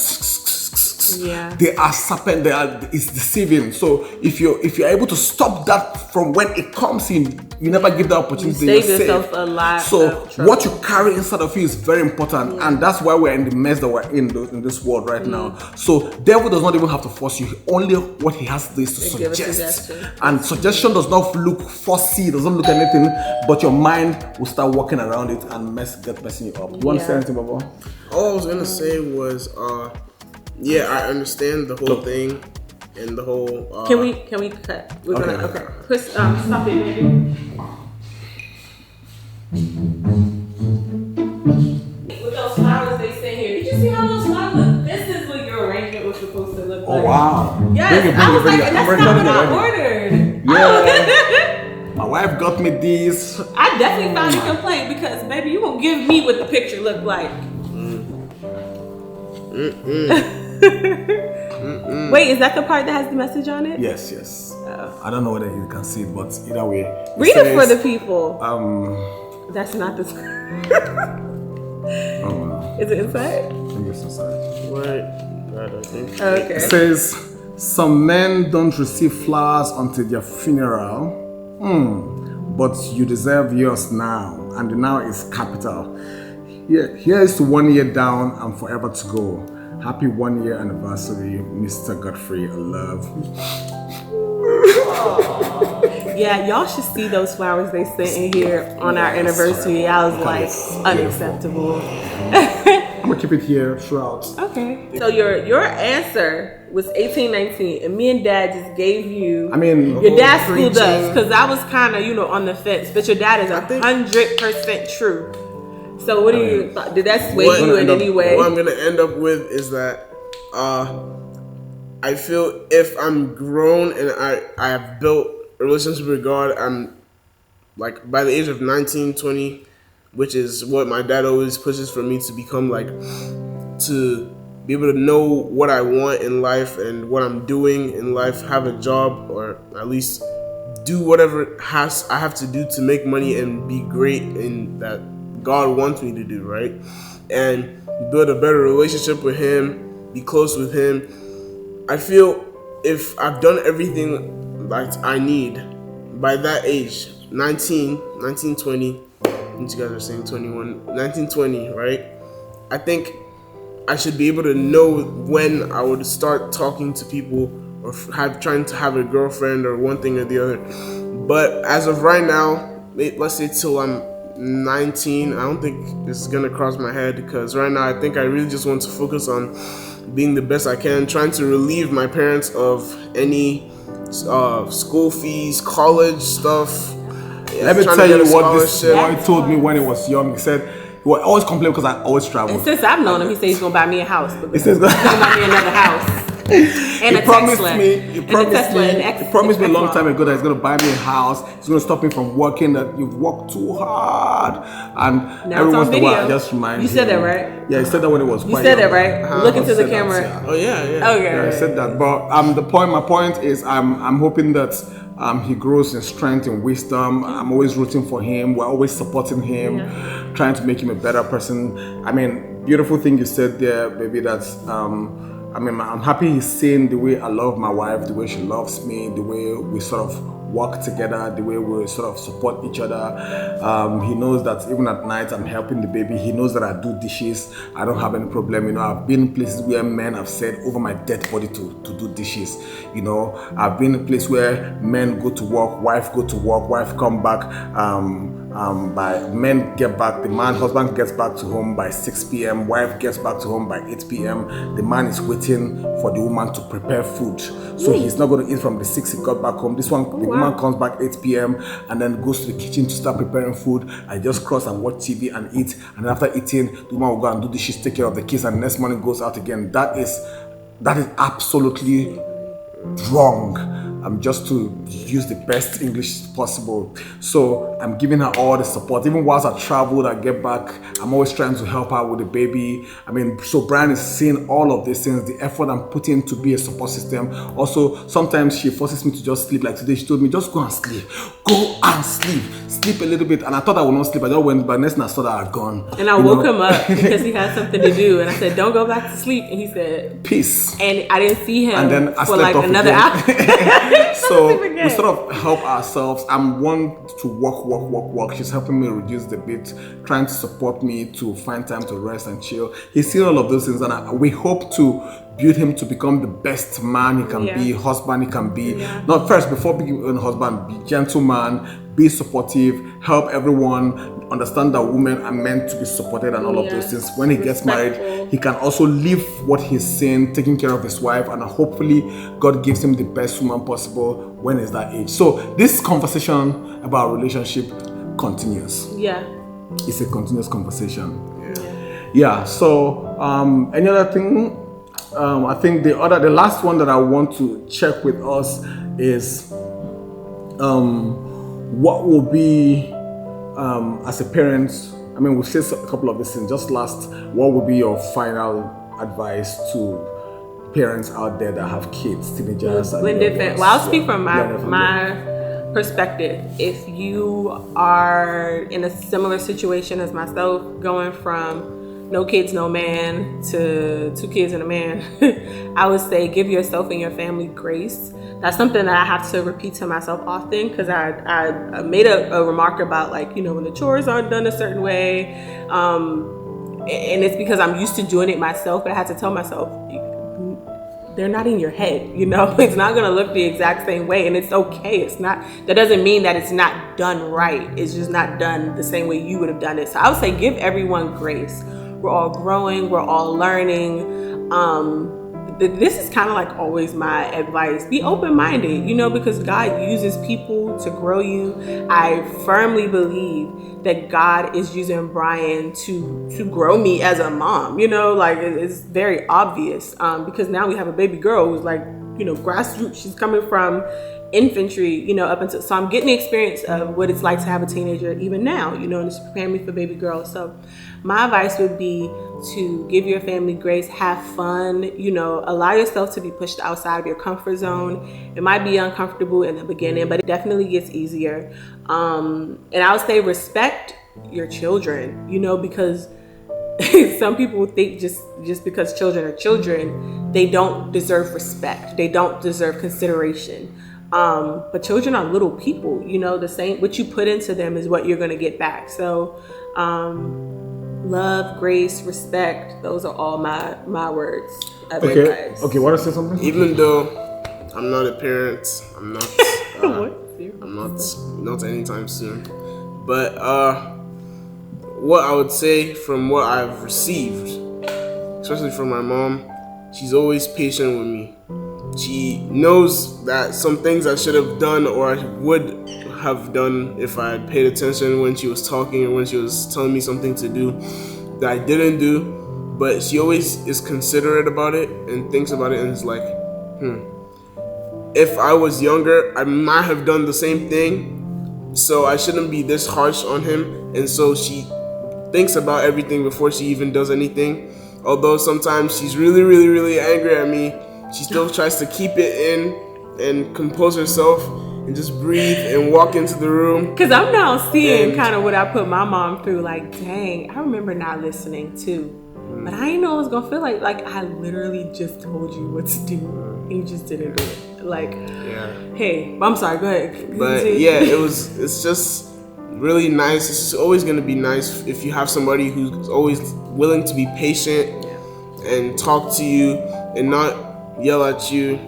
they are serpent, it's deceiving. So if you're able to stop that from when it comes in, you never give that opportunity. You save yourself a lot. So what you carry inside of you is very important, and that's why we're in the mess that we're in this world right now. So devil does not even have to force you. Only what he has to do is to suggest. And suggestion does not look fussy, doesn't look anything, but your mind will start working around it and get messing you up. You want to say anything, Baba? All I was gonna say was, yeah, I understand the whole thing and the whole. Can we cut? We're gonna Chris, stop it, baby. With those flowers they say here, did you see how those flowers look? This is what your arrangement was supposed to look like. Oh wow. Yes, I was like, and that's not what I ordered. Yeah. My wife got me these. I definitely found a complaint because, baby, you won't give me what the picture looked like. Wait, is that the part that has the message on it? Yes, yes. Oh. I don't know whether you can see it, but either way. Read it for the people. That's not the. Oh wow. Is it inside? I think it's inside. Right. I think. Okay. It says, some men don't receive flowers until their funeral. But you deserve yours now. And the now is capital. Here is to 1 year down and forever to go. Happy 1 year anniversary, Mr. Godfrey. I love. Yeah, y'all should see those flowers they sent in here on our anniversary. I was like, unacceptable. I'm gonna keep it here throughout. Okay. So your answer was 1819, and me and Dad just gave you. I mean, your dad schooled us because I was kind of on the fence, but your dad is 100% true. So what do you? Did that sway you in any way? What I'm gonna end up with is that I feel if I'm grown and I have built a relationship with God, I'm like by the age of 19, 20, which is what my dad always pushes for me to become, like to be able to know what I want in life and what I'm doing in life, have a job, or at least do whatever I have to do to make money and be great in that God wants me to do, right? And build a better relationship with Him, be close with Him. I feel if I've done everything that I need by that age, 19, 20, and you guys are saying 21, 19, 20, right? I think I should be able to know when I would start talking to people or trying to have a girlfriend or one thing or the other. But as of right now, let's say till I'm 19, I don't think this is gonna cross my head because right now I think I really just want to focus on being the best I can, trying to relieve my parents of any school fees, college stuff. Let me tell you what this boy told me when he was young. He said he would always complain because I always travel. And since I've known him, he said he's gonna buy me a house. He says he's gonna buy me another house. And he promised me a long time ago that he's going to buy me a house. He's going to stop me from working, that you've worked too hard. And now every once in a while I just remind him. You said that, right? Yeah, he said that when it was quite young. You said that, right? Look into the camera. That, yeah. Oh, yeah. Okay. Yeah, I said that. But my point is I'm hoping that he grows in strength and wisdom. I'm always rooting for him. We're always supporting him, trying to make him a better person. I mean, beautiful thing you said there, baby, that's I'm happy he's seeing the way I love my wife, the way she loves me, the way we sort of work together, the way we sort of support each other. He knows that even at night I'm helping the baby. He knows that I do dishes. I don't have any problem. I've been in places where men have said over my dead body to do dishes. I've been in a place where men go to work, wife go to work, wife come back. By men get back, husband gets back to home by 6 p.m. Wife gets back to home by 8 p.m. The man is waiting for the woman to prepare food. So he's not going to eat from the 6 he got back home. The woman comes back 8 p.m. and then goes to the kitchen to start preparing food. I just cross and watch TV and eat. And after eating, the woman will go and do dishes, take care of the kids, and the next morning goes out again. That is absolutely wrong. Just to use the best English possible. So I'm giving her all the support. Even whilst I traveled, I get back, I'm always trying to help her with the baby. So Bryan is seeing all of these things, the effort I'm putting to be a support system. Also, sometimes she forces me to just sleep. Like today, she told me, just go and sleep. Go and sleep. Sleep a little bit. And I thought I would not sleep. I just went, but next thing I saw that I had gone. And I woke him up because he had something to do. And I said, don't go back to sleep. And he said, peace. And I didn't see him and then I for like another hour. So we sort of help ourselves. I'm one to work. She's helping me reduce the bit, trying to support me to find time to rest and chill. He's seen all of those things, and we hope to build him to become the best man he can be, husband he can be. Not first, before being a husband, be gentleman, be supportive, help everyone, understand that women are meant to be supported and all of those things. When he gets married, he can also live what he's saying, taking care of his wife, and hopefully God gives him the best woman possible when he's that age. So this conversation about relationship continues. Yeah. It's a continuous conversation. Yeah. So any other thing? I think the last one that I want to check with us is what will be as a parent. I mean, we've said a couple of these things. Just last, what would be your final advice to parents out there that have kids, teenagers? Well, I'll speak from my perspective. If you are in a similar situation as myself, going from no kids, no man to 2 kids and a man, I would say give yourself and your family grace. That's something that I have to repeat to myself often, because I made a remark about, like, you know, when the chores aren't done a certain way, and it's because I'm used to doing it myself, but I had to tell myself, they're not in your head, you know. It's not gonna look the exact same way, and it's okay. It's not, that doesn't mean that it's not done right. It's just not done the same way you would have done it. So I would say give everyone grace. We're all growing, we're all learning. This is kind of like always my advice. Be open-minded, you know, because God uses people to grow you. I firmly believe that God is using Bryan to grow me as a mom, you know, like it's very obvious, because now we have a baby girl who's like, you know, grassroots. She's coming from infantry, you know, up until, so I'm getting the experience of what it's like to have a teenager even now, you know, and it's preparing me for baby girl. So my advice would be to give your family grace, have fun, you know, allow yourself to be pushed outside of your comfort zone. It might be uncomfortable in the beginning, but it definitely gets easier. And I would say respect your children, you know, because some people think just because children are children, they don't deserve respect. They don't deserve consideration. But children are little people, you know, the same, what you put into them is what you're going to get back. So, love, grace, respect, those are all my words of advice. Okay, want to say something? Even though I'm not a parent, I'm not, I'm not anytime soon. But, what I would say from what I've received, especially from my mom, she's always patient with me. She knows that some things I should have done or I would have done if I had paid attention when she was talking or when she was telling me something to do that I didn't do, but she always is considerate about it and thinks about it and is like, if I was younger, I might have done the same thing, so I shouldn't be this harsh on him. And so she thinks about everything before she even does anything. Although sometimes she's really, really, really angry at me, she still tries to keep it in and compose herself and just breathe and walk into the room. Because I'm now seeing kind of what I put my mom through. Like, dang, I remember not listening too. But I didn't know it was going to feel like I literally just told you what to do. And you just didn't do it. Like, hey, I'm sorry, go ahead. But yeah, it's just really nice. It's just always going to be nice if you have somebody who's always willing to be patient and talk to you and not yell at you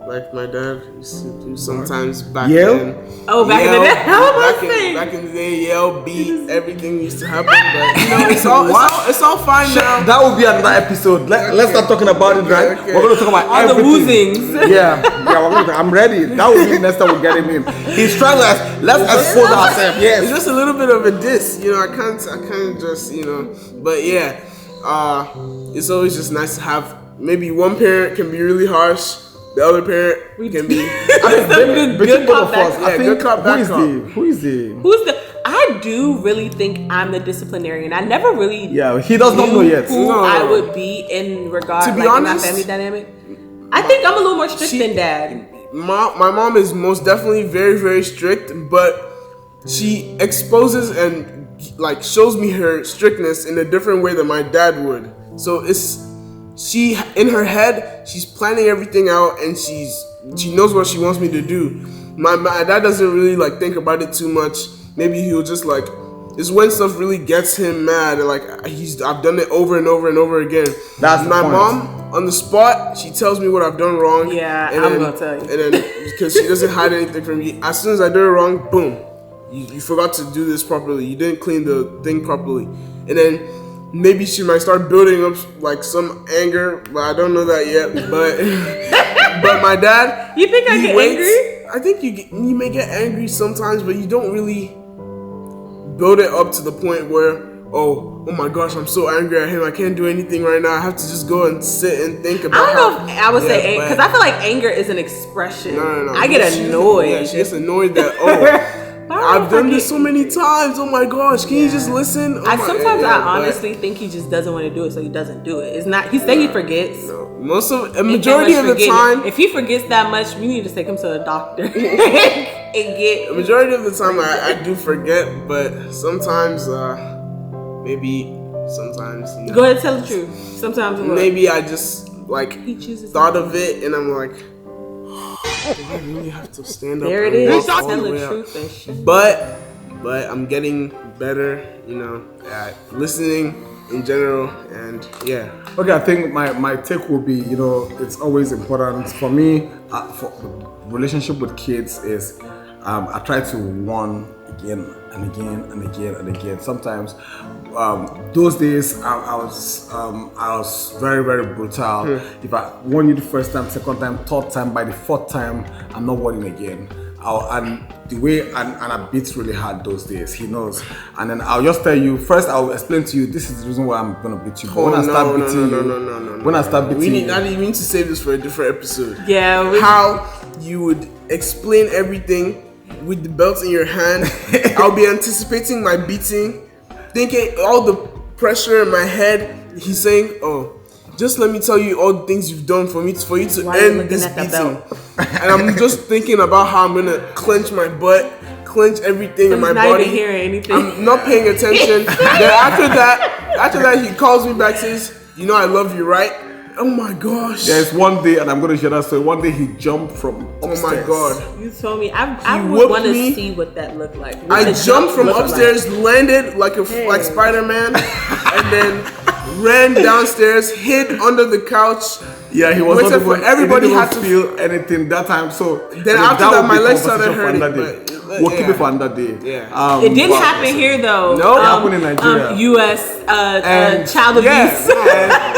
like my dad used to do sometimes back then. Oh, back in the day? Back in the day, yell, beat, everything used to happen. But you know, it's all fine now. That would be another episode. Let's start talking about it, right? Okay. We're going to talk about all everything. The woozings. Yeah, I'm ready. That would be the next time we'll get him in. He's trying to let's expose ourselves. Yes. It's just a little bit of a diss, you know. I can't just, you know. But yeah, it's always just nice to have. Maybe one parent can be really harsh, the other parent can be good cop, back cop. Yeah, good cop, bad cop. Who's the? I do really think I'm the disciplinarian. I never really he does not know yet. Who I would be in regard to be honest, in my family dynamic. I think I'm a little more strict than dad. My mom is most definitely very, very strict, but she exposes and like shows me her strictness in a different way than my dad would. So she in her head, she's planning everything out and she knows what she wants me to do. My dad doesn't really like think about it too much. Maybe he'll just like, it's when stuff really gets him mad. Like I've done it over and over and over again. That's my mom on the spot. She tells me what I've done wrong. Yeah, I'm gonna tell you. And then because she doesn't hide anything from me, as soon as I do it wrong, boom, you forgot to do this properly. You didn't clean the thing properly, and then maybe she might start building up like some anger, but I don't know that yet. But my dad, you think I get angry? I think you may get angry sometimes, but you don't really build it up to the point where oh my gosh, I'm so angry at him. I can't do anything right now. I have to just go and sit and think about. I don't know if I would say because I feel like anger is an expression. No. I get annoyed. Yeah, she gets annoyed that I've done this so many times. Oh my gosh, can you just listen? Sometimes I honestly think he just doesn't want to do it, so he doesn't do it. It's not. He say he forgets. No. A majority of the time, if he forgets that much, we need to take him to a doctor and get. A majority of the time, I do forget, but sometimes, sometimes. You know, go ahead, tell the truth. Sometimes maybe I just thought of it, and I'm like, do I really have to stand up? There it is. Tell the truth and shit. But I'm getting better, you know, at listening in general, and yeah. Okay, I think my take will be, you know, it's always important for me. For relationship with kids is, I try to warn again and again and again and again. Sometimes, those days I was very, very brutal. If I warn you the first time, second time, third time, by the fourth time, I'm not warning again. And the way I beat really hard those days, he knows. And then I'll just tell you first. I'll explain to you this is the reason why I'm gonna beat you. But when I start beating you, when I start beating you, we need to save this for a different episode. Yeah. How you would explain everything with the belt in your hand. I'll be anticipating my beating, thinking all the pressure in my head. He's saying, "Oh, just let me tell you all the things you've done for you to end this beating." And I'm just thinking about how I'm gonna clench my butt, clench everything in my not body. Even hearing anything. I'm not paying attention. Then after that, he calls me back, says, "You know I love you, right?" Oh my gosh. There's one day, and I'm gonna share that story. One day he jumped from upstairs. Oh my god. You told me. I would want to see what that looked like. I jumped from upstairs, landed like Spider-Man, and then ran downstairs, hid under the couch. Yeah, he was waited not for even, everybody he had didn't to feel anything that time. So then after that, my legs started hurting. We'll keep it for another day. Yeah. It didn't happen here though. No, it happened in Nigeria. U.S. child abuse.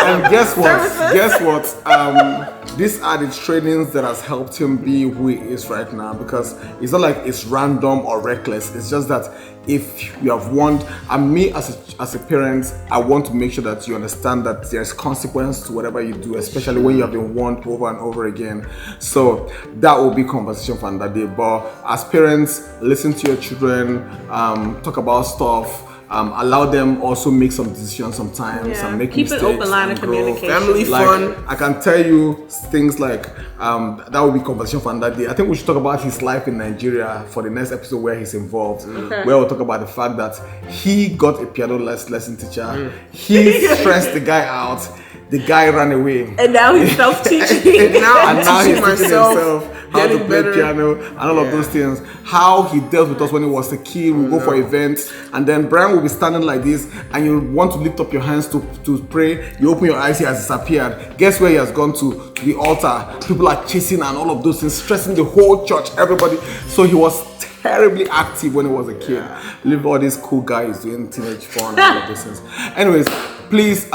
And guess what? Guess what? These are the trainings that has helped him be who he is right now, because it's not like it's random or reckless. It's just that if you have warned, and me as a parent, I want to make sure that you understand that there's consequence to whatever you do, especially when you have been warned over and over again. So that will be conversation for another day. But as parents, listen to your children, talk about stuff. Allow them also make some decisions sometimes and make mistakes. Keep an open line of communication. Family fun. I can tell you things like that will be conversation for another day. I think we should talk about his life in Nigeria for the next episode where he's involved. Okay. Where we'll talk about the fact that he got a piano lesson teacher. He stressed the guy out. The guy ran away. And now he's self-teaching. and now I'm teaching myself how to play piano and all of those things. How he dealt with us when he was a kid. We go for events, and then Brian will be standing like this, and you want to lift up your hands to pray. You open your eyes, he has disappeared. Guess where he has gone to the altar? People are chasing and all of those things, stressing the whole church, everybody. So he was terribly active when he was a kid. Live all these cool guys doing teenage fun and all of those things. Anyways, please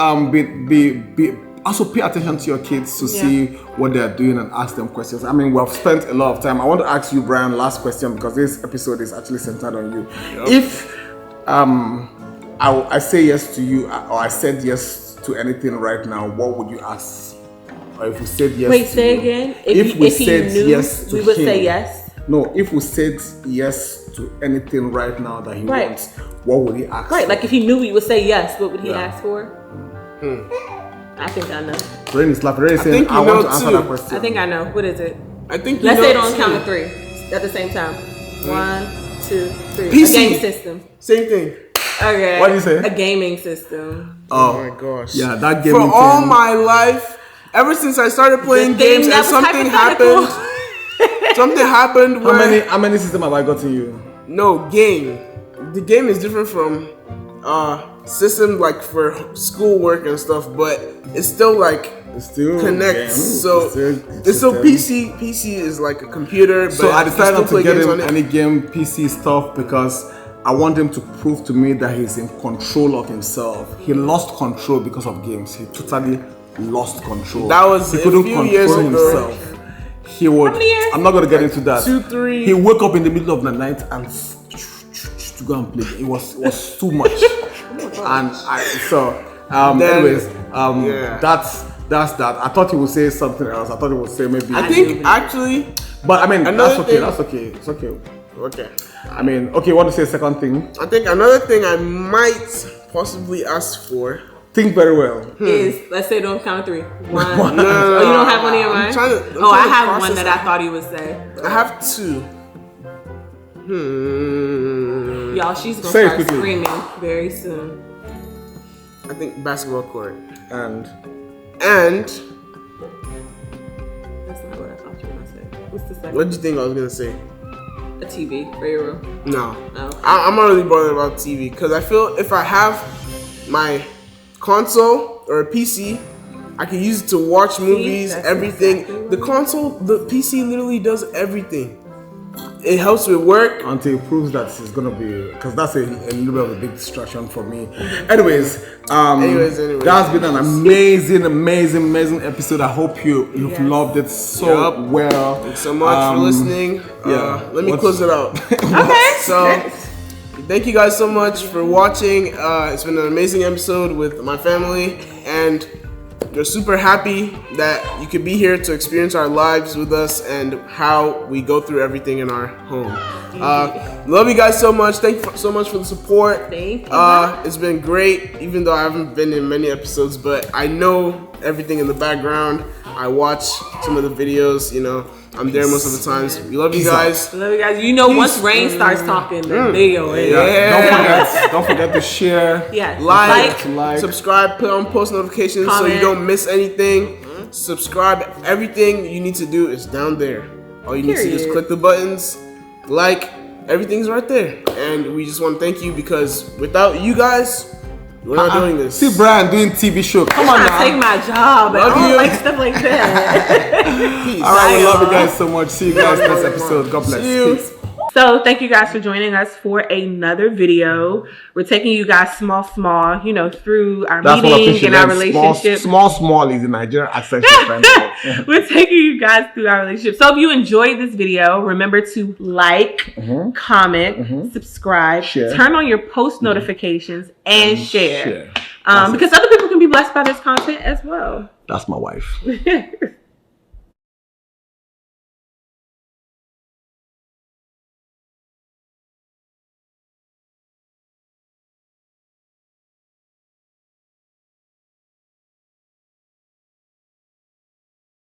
also pay attention to your kids to see what they're doing and ask them questions. I mean, we have spent a lot of time. I want to ask you, Brian, last question, because this episode is actually centered on you. Yep. If I say yes to you, or I said yes to anything right now, what would you ask? Or if we said yes Wait, say again? If we said yes to we would him, say yes? No, if we said yes to anything right now that he wants, what would he ask? Right, like if he knew we would say yes, what would he ask for? I think I know. Rain is laughing. Rain is saying, I want to answer that question. I think I know. What is it? I think Let's say it on count of three at the same time. 1, 2, 3. PC. A game system. Same thing. Okay. What do you say? A gaming system. Oh my gosh. Yeah, that gaming For all my life, ever since I started playing games and something happened. Something happened where... How many systems have I gotten you? No, game. The game is different from system like for schoolwork and stuff, but it's still like connects. So it's still PC. PC is like a computer. But so I decided not to get him it. any game PC stuff because I want him to prove to me that he's in control of himself. He lost control because of games. He totally lost control. That was he couldn't few years ago. himself. He would. I'm not gonna get into that. 2, 3. He woke up in the middle of the night and to go and play. It was too much. anyways, yeah. that's that. I thought he would say something else. I thought he would say maybe. I think actually, but I mean, another that's okay. thing- That's okay. It's okay. okay. I mean, okay. You want to say a second thing? I think another thing I might possibly ask for. Think very well. Is let's say don't count of 3. 1. No, Oh, you don't have one in your mind? I'm trying I to have one process that I thought he would say. I have 2. Y'all, she's gonna Say it start quickly. screaming very soon. I think basketball court. And And That's not what I thought you were gonna say. What's the second? what do you think I was gonna say? A TV for your room. No. Oh. I'm not really bothered about TV because I feel if I have my console or a PC, I can use it to watch movies, that's everything. exactly The console, the PC literally does everything. It helps with work. until it proves that it's gonna be, because that's a little bit of a big distraction for me. Anyways, Anyways. that's been an amazing episode. I hope you've Yes. loved it so Yup. well. Thanks so much for listening. yeah. Let me What's- close it out. Okay. So, thank you guys so much for watching. It's been an amazing episode with my family, and we're super happy that you could be here to experience our lives with us and how we go through everything in our home. Love you guys so much. Thank you so much for the support. Thank you. It's been great, even though I haven't been in many episodes, but I know everything in the background. I watch some of the videos, you know. I'm there most of the times. We love you guys. Love you guys. You know, once Rain starts talking, the video is. Yeah. Don't forget to share. Yes. Like, subscribe, put on post notifications so you Comment. don't miss anything. Subscribe. Everything you need to do is down there. All you need to do is Period. click the buttons, like, everything's right there. And we just want to thank you because without you guys, we're not doing this. See Brian doing TV show. Come on I'm trying to take now. my job, but Love I don't you. like stuff like that. Peace. All right, we love you guys so much. See you guys next episode. God bless. See you. Peace. So thank you guys for joining us for another video. We're taking you guys small, you know, through our That's what I meeting think she and our meant. relationship. Small is the Nigerian accent. We're taking you guys through our relationship. So if you enjoyed this video, remember to like, comment, subscribe, Share. turn on your post notifications, and share. share. Because other people can be blessed by this content as well. That's my wife.